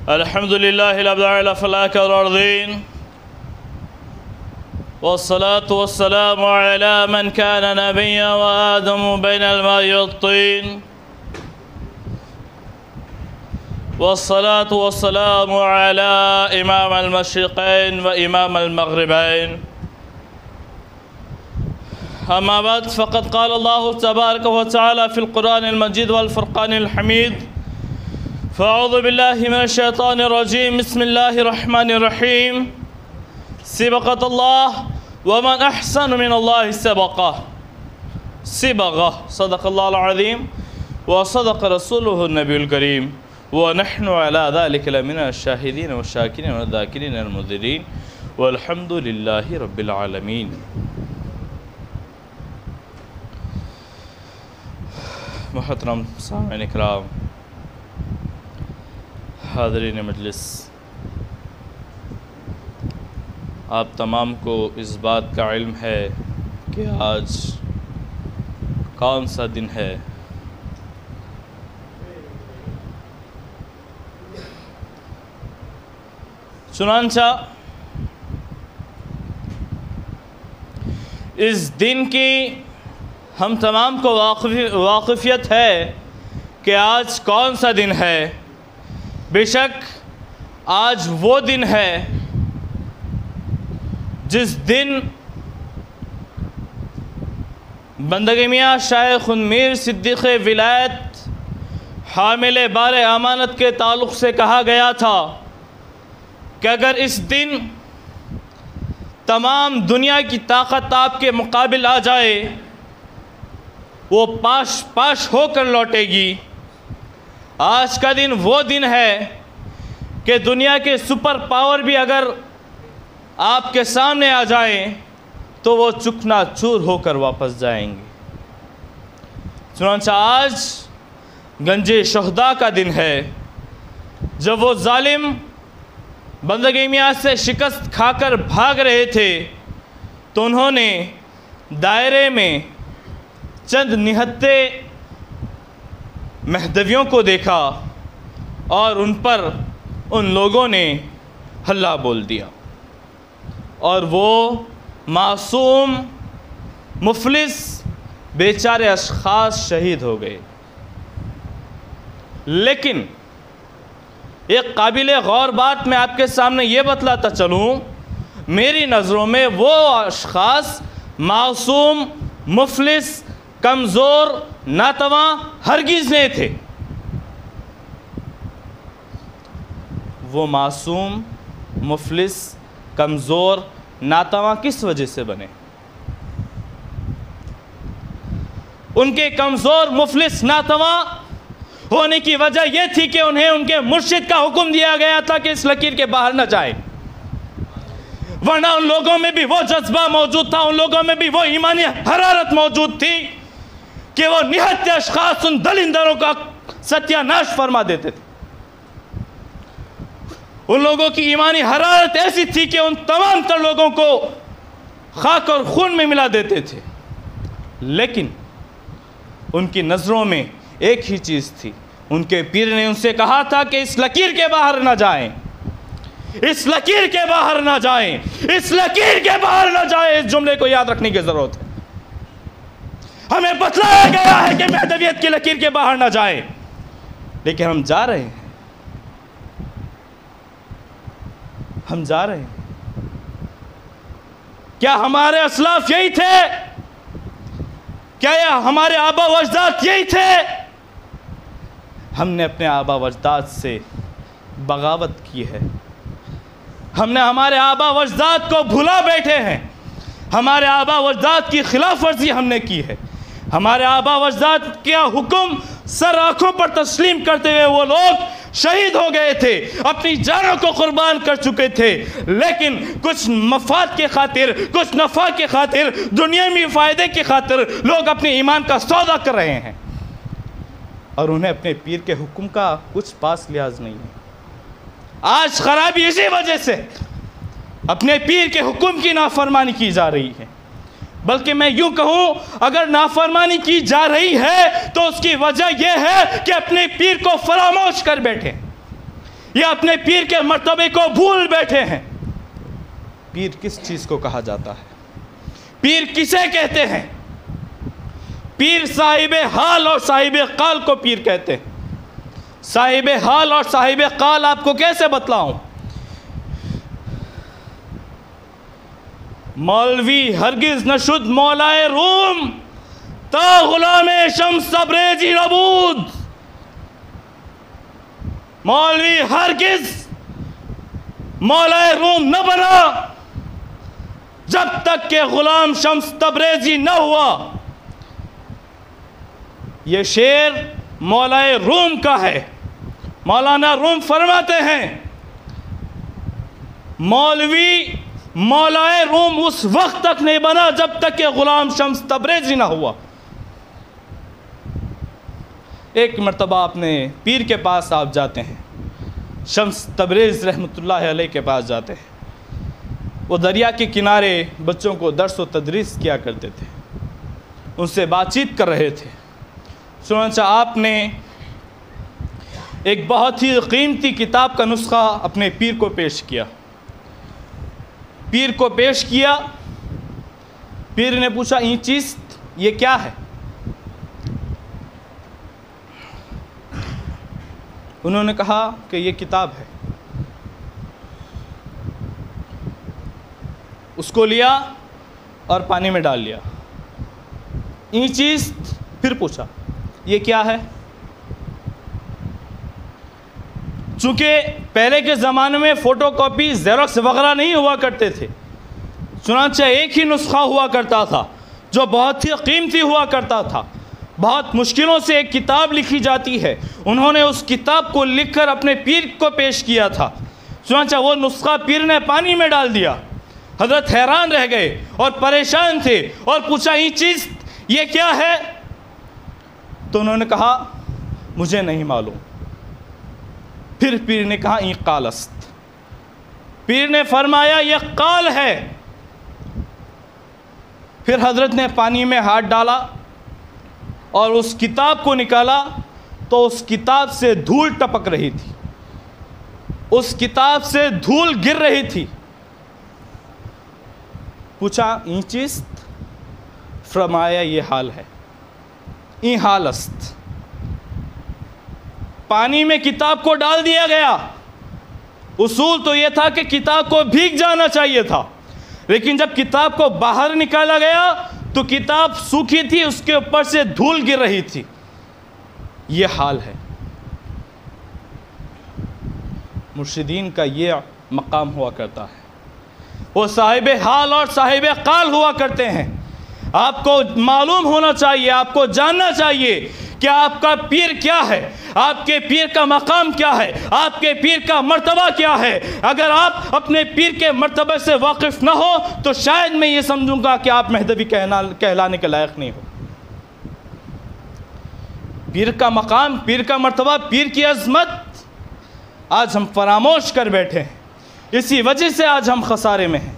अल्हम्दुलिल्लाहि रब्बिल आलमीन वस्सलातु वस्सलामु अला मन काना नबिय्यन व आदमु बैनल माइ वत्तीन वस्सलातु वस्सलामु अला इमामल मशरिक़ैन व इमामल मग़रिबैन अम्मा बाद फ़क़द क़ाल अल्लाहु तबारक व तआला फ़िल क़ुरानिल मजीद वल फ़ुरक़ानिल हमीद फ़अऊज़ु बिल्लाहि मिनश शैतानिर रजीम बिस्मिल्लाहिर रहमानिर रहीम सिबक़तल्लाह व मन अहसनु मिनल्लाहि सबक़ा सिबग़ा सदक़ल्लाहुल अज़ीम व सदक़ रसूलुहुन नबियुल करीम व नहनु अला ज़ालिका लमिनश शाहिदीन व शाकिरीन व ज़ाकिरीन वल मुज़िरीन वल्हम्दुलिल्लाहि रब्बिल आलमीन। मुहतरम सामईन इकराम, हाज़रीन मजलिस, आप तमाम को इस बात का इल्म है कि आज कौन सा दिन है। चुनांचा इस दिन की हम तमाम को वाक़िफ़ियत है कि आज कौन सा दिन है। बेशक आज वो दिन है जिस दिन बंदगी मियाँ शाइख़ मीर सिद्दीक़ विलायत हामिल बार अमानत के ताल्लुक़ से कहा गया था कि अगर इस दिन तमाम दुनिया की ताकत आपके मुकाबिल आ जाए वो पाश पाश होकर लौटेगी। आज का दिन वो दिन है कि दुनिया के सुपर पावर भी अगर आपके सामने आ जाएं तो वो चुकना चूर होकर वापस जाएंगे। चुनांचे आज गंजे शहदा का दिन है, जब वो जालिम बंदगी मियाँ से शिकस्त खाकर भाग रहे थे तो उन्होंने दायरे में चंद निहत्ते महदवियों को देखा और उन पर उन लोगों ने हल्ला बोल दिया और वो मासूम मुफलिस बेचारे अशख़ास शहीद हो गए। लेकिन एक काबिल गौर बात मैं आपके सामने ये बतलाता चलूँ, मेरी नज़रों में वो अशख़ास मासूम मुफलिस कमज़ोर नातवा हरगिज़ नहीं थे। वो मासूम मुफलिस कमज़ोर नातवा किस वजह से बने? उनके कमज़ोर मुफलिस नातवा होने की वजह यह थी कि उन्हें उनके मुर्शिद का हुक्म दिया गया था कि इस लकीर के बाहर न जाए, वरना उन लोगों में भी वो जज्बा मौजूद था, उन लोगों में भी वो ईमानी हरारत मौजूद थी कि वो निहत्ते अशख़ास उन दलिंदरों का सत्यानाश फरमा देते थे। उन लोगों की ईमानी हरारत ऐसी थी कि उन तमाम तर लोगों को खाक और खून में मिला देते थे। लेकिन उनकी नज़रों में एक ही चीज़ थी, उनके पीर ने उनसे कहा था कि इस लकीर के बाहर ना जाएं, इस लकीर के बाहर ना जाएं, इस लकीर के बाहर ना जाएं। इस जुमले को याद रखने की ज़रूरत है। हमें बतलाया गया है कि महदवियत की लकीर के बाहर ना जाएं, लेकिन हम जा रहे हैं, हम जा रहे हैं। क्या हमारे असलाफ यही थे? क्या यह हमारे आबा व अजदाद यही थे? हमने अपने आबा व अजदाद से बगावत की है, हमने हमारे आबा व अजदाद को भुला बैठे हैं, हमारे आबा व अजदाद की खिलाफ वर्जी हमने की है। हमारे आबा व अजदाद का हुक्म सर आँखों पर तस्लीम करते हुए वो लोग शहीद हो गए थे, अपनी जानों को कुर्बान कर चुके थे। लेकिन कुछ मफाद के खातिर, कुछ नफ़ा के खातिर, दुनियावी फ़ायदे के खातिर लोग अपने ईमान का सौदा कर रहे हैं और उन्हें अपने पीर के हुक्म का कुछ पास लिहाज नहीं है। आज खराबी इसी वजह से अपने पीर के हुक्म की नाफरमानी की जा रही है। बल्कि मैं यूं कहूं, अगर नाफरमानी की जा रही है तो उसकी वजह यह है कि अपने पीर को फरामोश कर बैठे, ये अपने पीर के मर्तबे को भूल बैठे हैं। पीर किस चीज़ को कहा जाता है? पीर किसे कहते हैं? पीर साहिब हाल और साहिब काल को पीर कहते हैं। साहिब हाल और साहिब काल आपको कैसे बतलाऊं? मौलवी हरगिज नशुद मौलाए रूम ता गुलामे शम्स तबरेज़ी नबूद। मौलवी हरगिज मौलाए रूम न बना जब तक के गुलाम शम्स तबरेज़ी न हुआ। ये शेर मौलाए रूम का है। मौलाना रूम फरमाते हैं, मौलवी मौलाए रूम उस वक्त तक नहीं बना जब तक कि गुलाम शम्स तबरेज़ी ना हुआ। एक मर्तबा अपने पीर के पास आप जाते हैं, शम्स तबरेज़ रहमतुल्लाह अलैह के पास जाते हैं। वो दरिया के किनारे बच्चों को दर्स व तदरीस किया करते थे, उनसे बातचीत कर रहे थे। चुनांचे आपने एक बहुत ही कीमती किताब का नुस्खा अपने पीर को पेश किया। पीर को पेश किया, पीर ने पूछा, ये चीज़ ये क्या है? उन्होंने कहा कि ये किताब है। उसको लिया और पानी में डाल लिया। ये चीज़ फिर पूछा, ये क्या है? चूँकि पहले के ज़माने में फ़ोटोकॉपी ज़ेरॉक्स वगैरह नहीं हुआ करते थे, चुनांचे एक ही नुस्खा हुआ करता था जो बहुत ही कीमती हुआ करता था। बहुत मुश्किलों से एक किताब लिखी जाती है। उन्होंने उस किताब को लिखकर अपने पीर को पेश किया था। चुनांचे वो नुस्खा पीर ने पानी में डाल दिया। हज़रत हैरान रह गए और परेशान थे और पूछा, ये चीज़ ये क्या है? तो उन्होंने कहा, मुझे नहीं मालूम। फिर पीर ने कहा, ये कालस्त। पीर ने फरमाया, ये काल है। फिर हजरत ने पानी में हाथ डाला और उस किताब को निकाला तो उस किताब से धूल टपक रही थी, उस किताब से धूल गिर रही थी। पूछा, ये चीज़? फरमाया, ये हाल है, ये हालस्त। पानी में किताब को डाल दिया गया। उसूल तो यह था कि किताब को भीग जाना चाहिए था, लेकिन जब किताब को बाहर निकाला गया तो किताब सूखी थी, उसके ऊपर से धूल गिर रही थी। यह हाल है। मुर्शिदीन का ये मकाम हुआ करता है। वो साहिब हाल और साहिब काल हुआ करते हैं। आपको मालूम होना चाहिए, आपको जानना चाहिए कि आपका पीर क्या है, आपके पीर का मकाम क्या है, आपके पीर का मर्तबा क्या है। अगर आप अपने पीर के मर्तबे से वाकिफ़ ना हो तो शायद मैं ये समझूंगा कि आप महदवी कहलाने के लायक नहीं हो। पीर का मकाम, पीर का मर्तबा, पीर की अज़मत आज हम फरामोश कर बैठे हैं। इसी वजह से आज हम खसारे में हैं।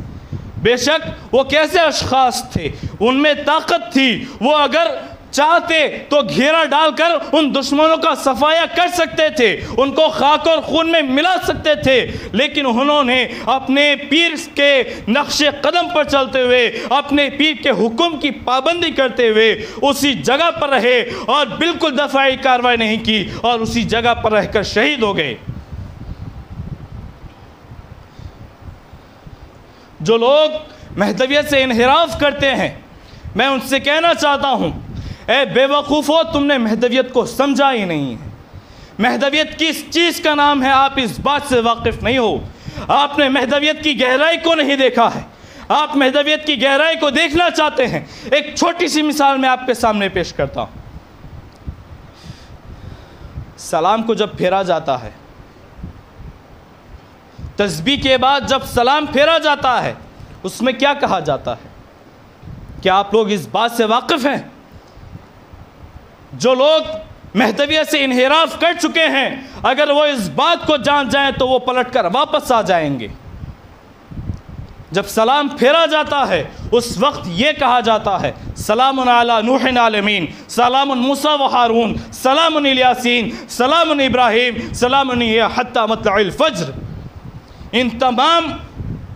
बेशक वो कैसे अशख़ास थे, उनमें ताकत थी, वो अगर चाहते तो घेरा डालकर उन दुश्मनों का सफाया कर सकते थे, उनको खाक और खून में मिला सकते थे, लेकिन उन्होंने अपने पीर के नक्शे कदम पर चलते हुए, अपने पीर के हुक्म की पाबंदी करते हुए उसी जगह पर रहे और बिल्कुल दफाई कार्रवाई नहीं की और उसी जगह पर रहकर शहीद हो गए। जो लोग महदवियत से इन्हिराफ करते हैं, मैं उनसे कहना चाहता हूँ, ए बेवकूफ़ो, तुमने महदवियत को समझा ही नहीं है। महदवियत किस चीज़ का नाम है, आप इस बात से वाकिफ़ नहीं हो। आपने महदवियत की गहराई को नहीं देखा है। आप महदवियत की गहराई को देखना चाहते हैं। एक छोटी सी मिसाल मैं आपके सामने पेश करता हूँ। सलाम को जब फेरा जाता है, तस्बीह के बाद जब सलाम फेरा जाता है, उसमें क्या कहा जाता है? क्या आप लोग इस बात से वाकिफ़ हैं? जो लोग महदवियत से इन्हिराफ कर चुके हैं, अगर वो इस बात को जान जाएं तो वो पलट कर वापस आ जाएंगे। जब सलाम फेरा जाता है उस वक्त ये कहा जाता है सलामुन अला नूहिन आलमीन, सलामुन मूसा व हारून, सलामुन यासीन, सलामुन इब्राहीम, सलामुन हत्ता मतलउल फज्र। इन तमाम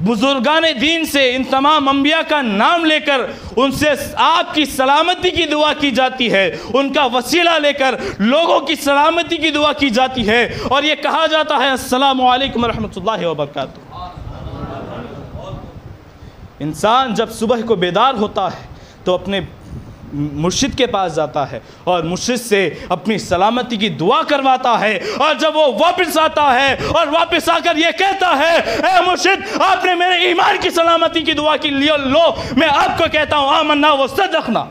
बुजुर्गान दीन से, इन तमाम अंबिया का नाम लेकर उनसे आपकी सलामती की दुआ की जाती है, उनका वसीला लेकर लोगों की सलामती की दुआ की जाती है और ये कहा जाता है अस्सलामु अलैकुम रहमतुल्लाहि व बरकातुहू। इंसान जब सुबह को बेदार होता है तो अपने मुर्शिद के पास जाता है और मुर्शिद से अपनी सलामती की दुआ करवाता है, और जब वो वापस आता है और वापस आकर ये कहता है ए मुर्शिद, आपने मेरे ईमान की सलामती की दुआ की लियो, लो मैं आपको कहता हूँ आमन्ना व सदक़ना,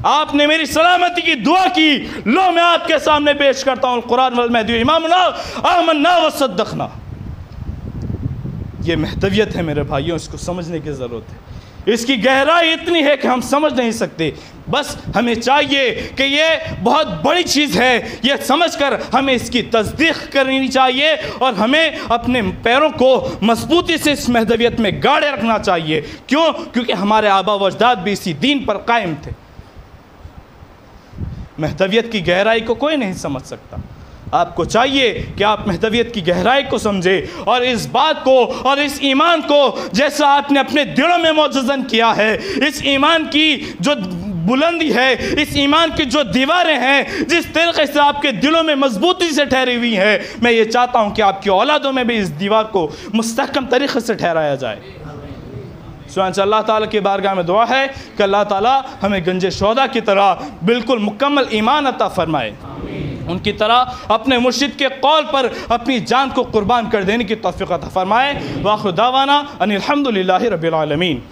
आपने मेरी सलामती की दुआ की, लो मैं आपके सामने पेश करता हूँ कुरान वल महदी इमामुना आमन्ना व सदक़ना। ये महतवियत है मेरे भाइयों, इसको समझने की ज़रूरत है। इसकी गहराई इतनी है कि हम समझ नहीं सकते। बस हमें चाहिए कि ये बहुत बड़ी चीज़ है, ये समझकर हमें इसकी तस्दीक करनी चाहिए और हमें अपने पैरों को मजबूती से इस महदवियत में गाड़े रखना चाहिए। क्यों? क्योंकि हमारे आबा व अजदाद भी इसी दीन पर कायम थे। महदवियत की गहराई को कोई नहीं समझ सकता। आपको चाहिए कि आप महदवियत की गहराई को समझें और इस बात को और इस ईमान को जैसा आपने अपने दिलों में मौजूदन किया है, इस ईमान की जो बुलंदी है, इस ईमान की जो दीवारें हैं, जिस तरीके से आपके दिलों में मजबूती से ठहरी हुई है, मैं ये चाहता हूँ कि आपकी औलादों में भी इस दीवार को मुस्तहकम तरीके से ठहराया जाए। चुनांचे अल्लाह ताला की बारगाह में दुआ है कि अल्लाह ताला हमें गंजे शोदा की तरह बिल्कुल मुकम्मल ईमान अता फरमाए, उनकी तरह अपने मुर्शिद के कौल पर अपनी जान को कुर्बान कर देने की तौफीक अता फरमाए। वाखिर दावाना अनिल हम्दुलिल्लाहि रब्बिल आलमीन।